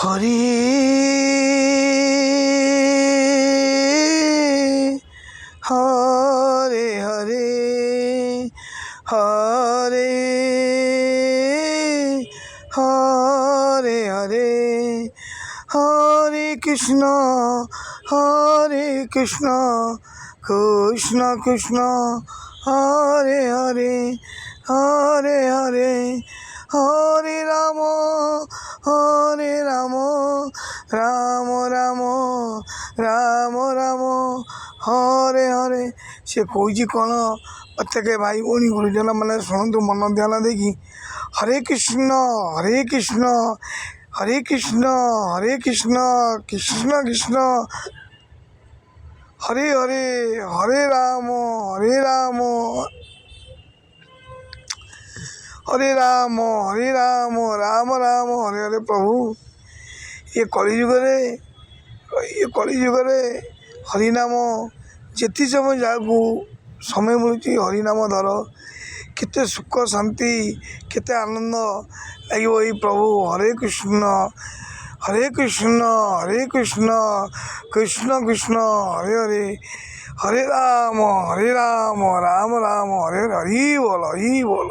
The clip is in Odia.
হরে হরে হরে হরে হরে হরে হরে কৃষ্ণ কৃষ্ণ কৃষ্ণ হরে হরে হরে হরে হরে রাম রাম রাম রাম রাম ହରେ ହରେ। ସେ କହୁଛି କ'ଣ ପ୍ରତ୍ୟେକ ଭାଇ ଭଉଣୀ ଗୁରୁଜନ ମାନେ ଶୁଣନ୍ତୁ ମନ ଧ୍ୟାନ ଦେଇକି। ହରେ କୃଷ୍ଣ ହରେ କୃଷ୍ଣ କୃଷ୍ଣ କୃଷ୍ଣ ହରେ ହରେ ହରେ ରାମ ରାମ ରାମ ହରେ ହରେ। ପ୍ରଭୁ ଏ କଳିଯୁଗରେ ହରିନାମ ଯେତେ ସମୟ ଯାହାକୁ ସମୟ ମିଳୁଛି ହରିନାମ ଧର, କେତେ ସୁଖ ଶାନ୍ତି କେତେ ଆନନ୍ଦ ଲାଗିବ। ଏଇ ପ୍ରଭୁ ହରେ କୃଷ୍ଣ କୃଷ୍ଣ କୃଷ୍ଣ ହରେ ହରେ ହରେ ରାମ ରାମ ରାମ ହରେ ହରି ବୋଲ।